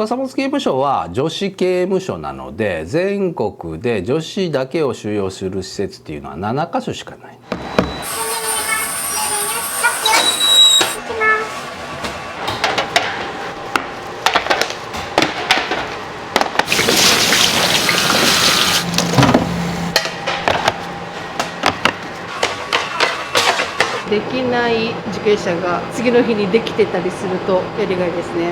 笠松刑務所は女子刑務所なので、全国で女子だけを収容する施設っていうのは7カ所しかない。できない受刑者が次の日にできてたりするとやりがいですね。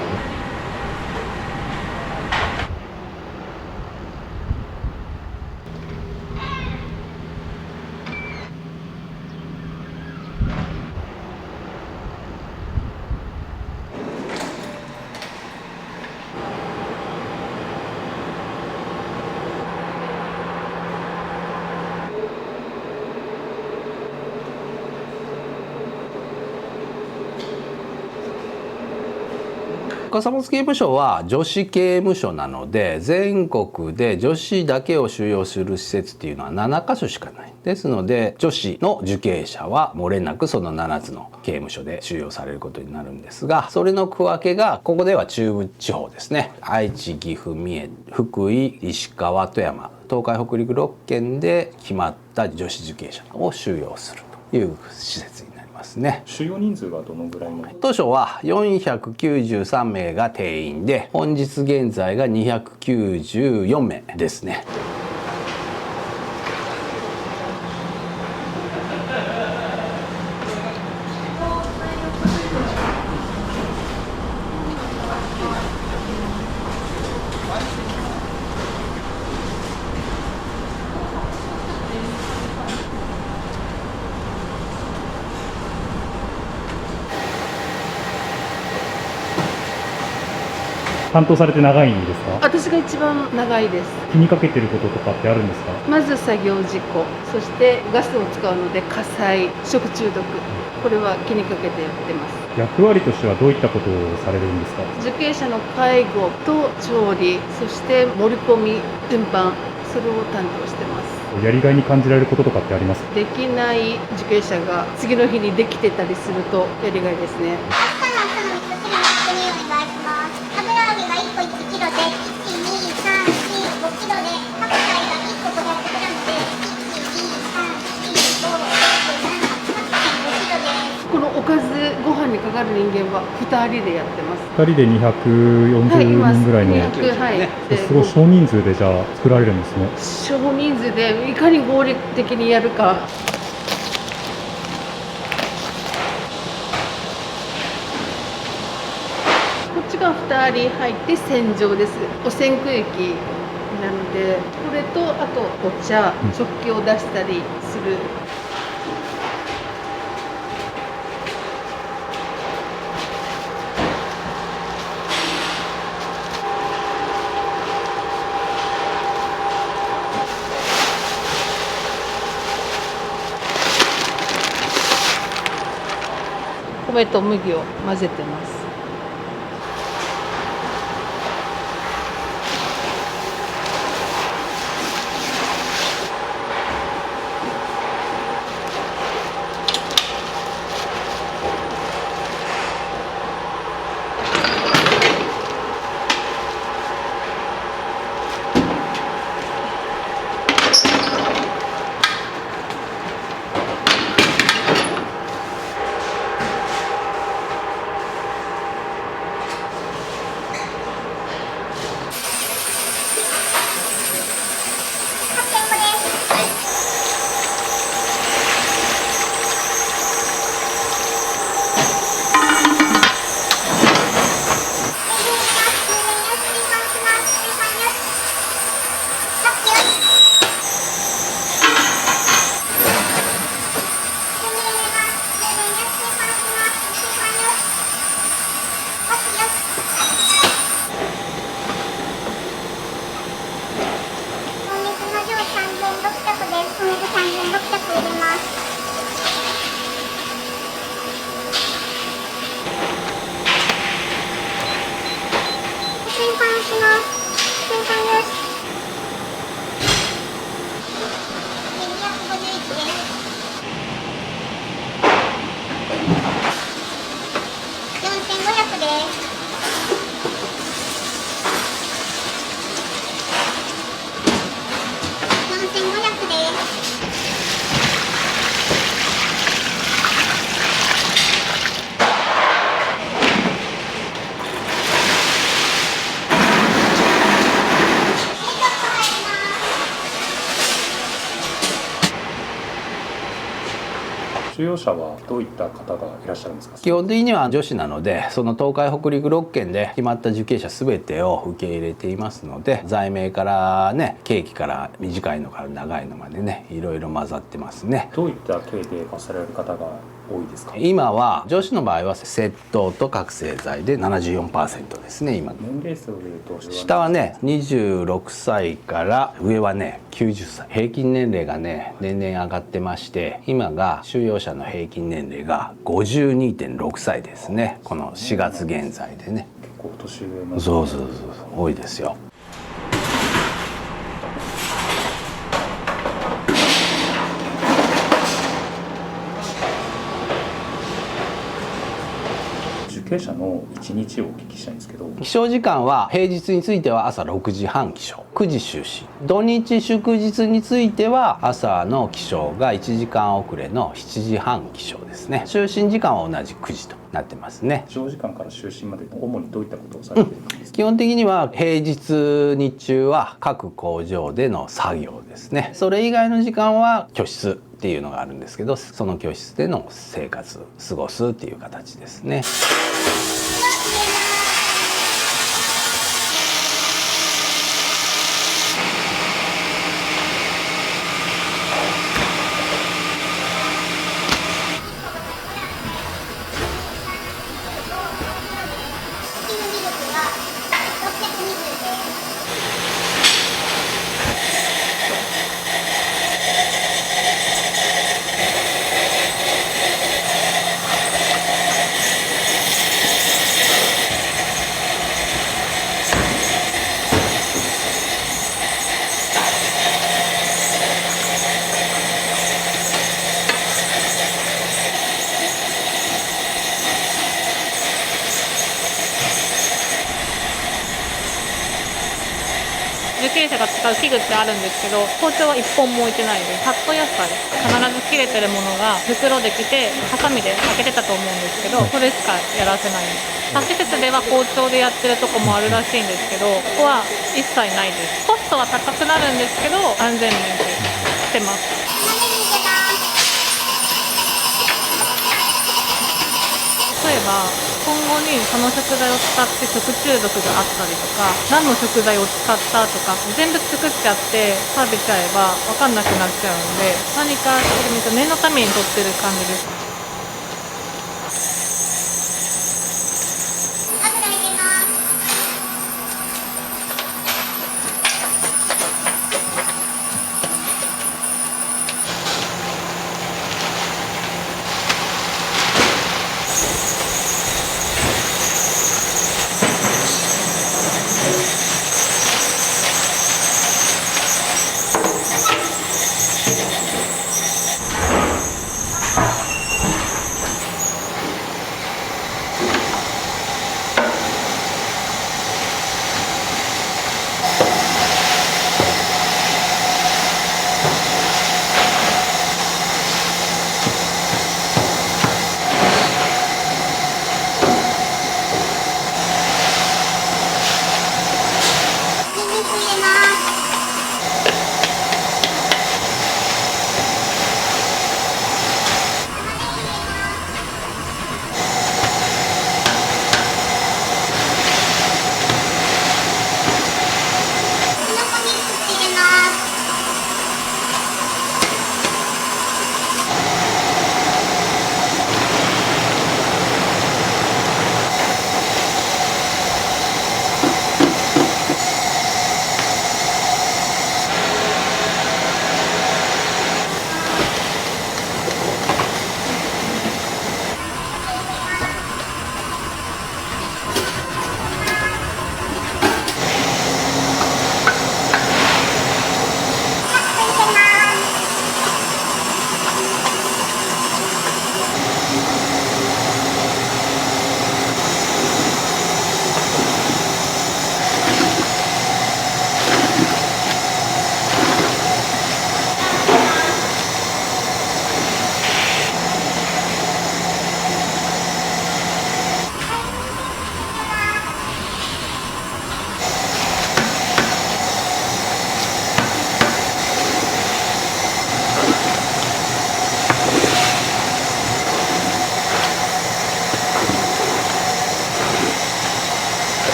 笠松刑務所は女子刑務所なので、全国で女子だけを収容する施設っていうのは7カ所しかない。ですので女子の受刑者は漏れなくその7つの刑務所で収容されることになるんですが、それの区分けがここでは中部地方ですね。愛知、岐阜、三重、福井、石川、富山、東海北陸6県で決まった女子受刑者を収容するという施設になりますね。収容人数はどのぐらいの？当初は493名が定員で、本日現在が294名ですね。担当されて長いんですか？私が一番長いです。気にかけてることとかってあるんですか？まず作業事故、そしてガスを使うので火災、食中毒、これは気にかけてやってます。役割としてはどういったことをされるんですか？受刑者の介護と調理、そして盛り込み、運搬、それを担当してます。やりがいに感じられることとかってありますか？できない受刑者が次の日にできてたりするとやりがいですね。このおかずご飯にかかる人間は2人でやってます。2人で240人ぐらいの、はい、すごい少人数でじゃあ作られるんですね。少人数でいかに合理的にやるか。こっちが2人入って洗浄です。汚染区域なので、これとあとお茶、食器を出したりする。米と麦を混ぜてます。用者はどういった方がいらっしゃるんですか？基本的には女子なので、その東海北陸6県で決まった受刑者全てを受け入れていますので、罪名からね、刑期から短いのから長いのまでね、いろいろ混ざってますね。どういった刑で罰される方が多いですか？今は女子の場合は窃盗と覚醒剤で 74% ですね。今年齢層でいうと下はね26歳から上はね90歳、平均年齢がね年々上がってまして、今が収容者の平均年齢が 52.6 歳ですね。この4月現在でね。結構年上の、そう多いですよ。受刑者の1日をお聞きしたいんですけど、起床時間は平日については朝6時半起床、9時就寝。土日祝日については朝の起床が1時間遅れの7時半起床ですね。就寝時間は同じ9時となってますね。起床時間から就寝まで主にどういったことをされているんですか？基本的には平日日中は各工場での作業ですね。それ以外の時間は居室っていうのがあるんですけど、その居室での生活過ごすっていう形ですね。受刑者が使う器具ってあるんですけど、包丁は1本も置いてないです。カット野菜、必ず切れてるものが袋で来てハサミで開けてたと思うんですけど、それしかやらせないんです。他施設では包丁でやってるとこもあるらしいんですけど、ここは一切ないです。コストは高くなるんですけど、安全面でしてます。例えば今後にその食材を使って食中毒があったりとか、何の食材を使ったとか全部作っちゃって食べちゃえば分かんなくなっちゃうんで、何か念のために取ってる感じです。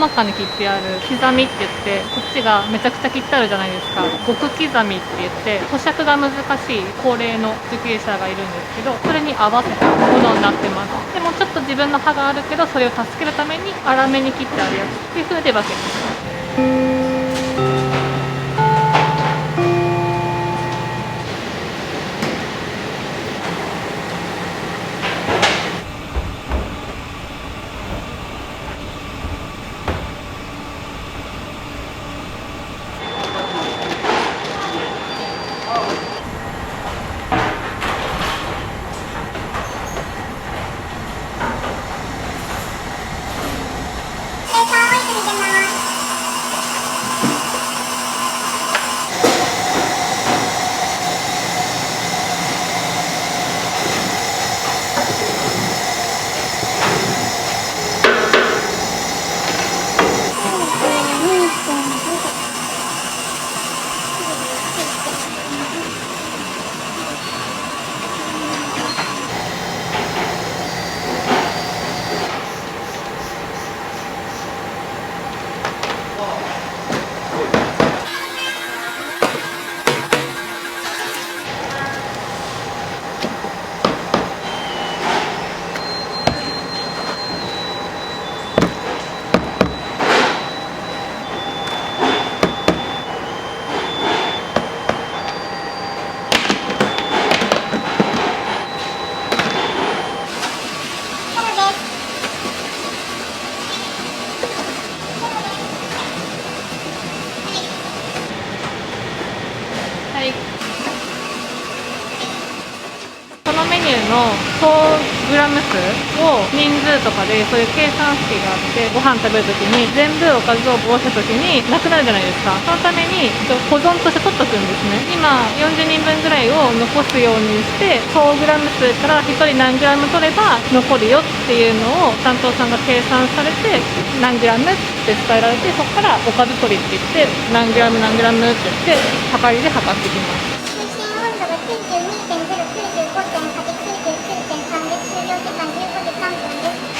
まかに切ってある刻みって言って、こっちがめちゃくちゃ切ってあるじゃないですか。極刻みって言って咀嚼が難しい高齢の受刑者がいるんですけど、それに合わせたものになってます。でもちょっと自分の歯があるけど、それを助けるために粗めに切ってあるやつっていう風で分けてます。はい。このメニューの総グラム数を人数とかでそういう計算式があって、ご飯食べるときに全部おかずをこぼしたときになくなるじゃないですか。そのために保存として取っとくんですね。今40人分ぐらいを残すようにして、総グラム数から1人何グラム取れば残るよっていうのを担当さんが計算されて、何グラムって伝えられて、そこからおかず取りって言って何グラム何グラムって言って測りで測ってきます。中心温度が92.0、95.8、99.3で終了時間15時3分です。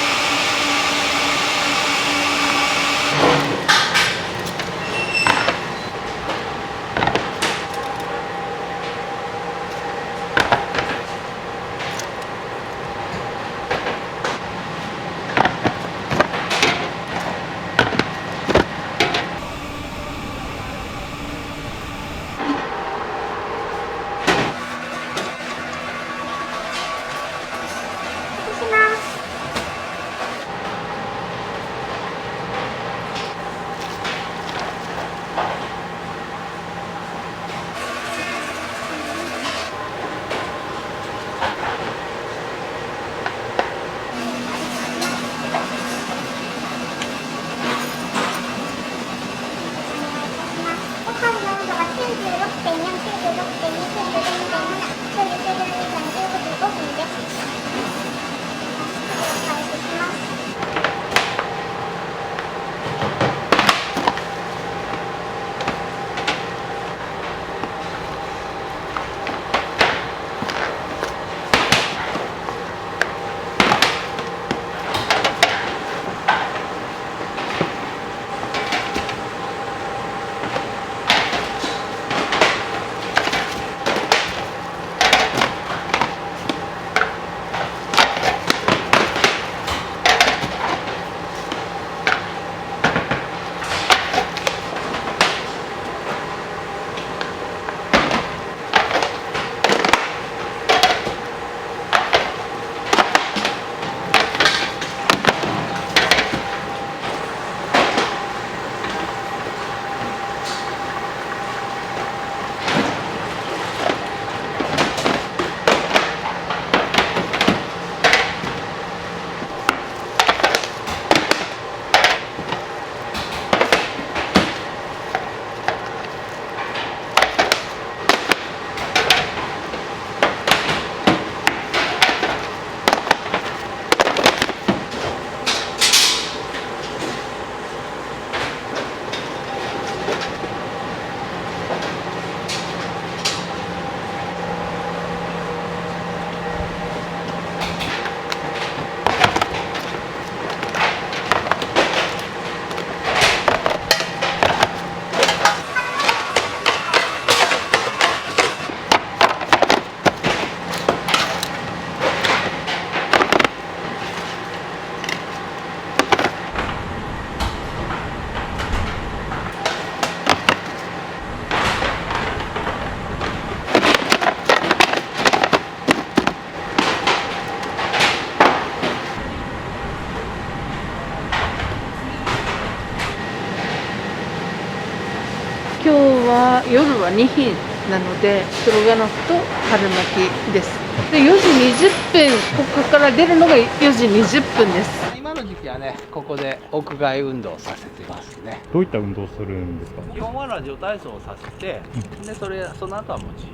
夜は2品なのでストロガノフと春巻きです。で4時20分ここから出るのが4時20分です。今の時期はねここで屋外運動させてますね。どういった運動をするんですか？基本はラジオ体操をさせて、でその後はもう自由。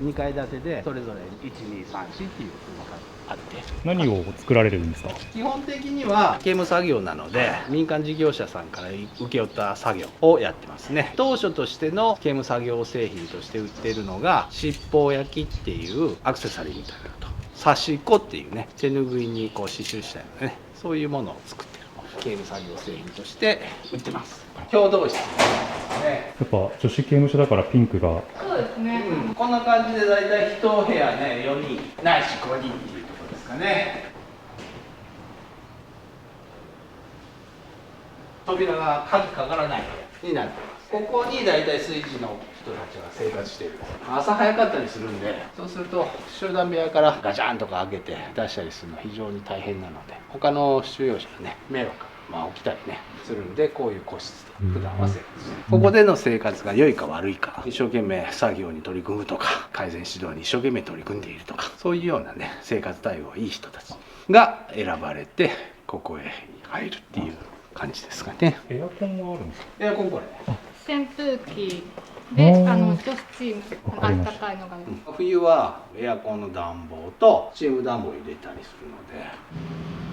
2階建てでそれぞれ1234っていうのがあって、何を作られるんですか？基本的には刑務作業なので民間事業者さんから請け負った作業をやってますね。当初としての刑務作業製品として売っているのが七宝焼きっていうアクセサリーみたいなのと刺し子っていうね手ぬぐいにこう刺繍したようなねそういうものを作ってる刑務作業製品として売ってます。共同室ね。やっぱ女子刑務所だからピンクが。そうですね。こんな感じでだいたい1部屋ね4人ないし5人っていうところですかね。扉が鍵かからない部屋になってます。ここにだいたい炊事の人たちが生活している。朝早かったりするんで、そうすると集団部屋からガチャンとか開けて出したりするのは非常に大変なので、他の収容者がね迷惑起きたりねするんで、こういう個室で普段は生活してる。ここでの生活が良いか悪いか、一生懸命作業に取り組むとか改善指導に一生懸命取り組んでいるとか、そういうようなね生活態度がいい人たちが選ばれてここへ入るっていう感じですかね。エアコンはあるんですか？エアコンこれ扇風機で、女子チームあったかいのがあります。冬はエアコンの暖房とチーム暖房を入れたりするので。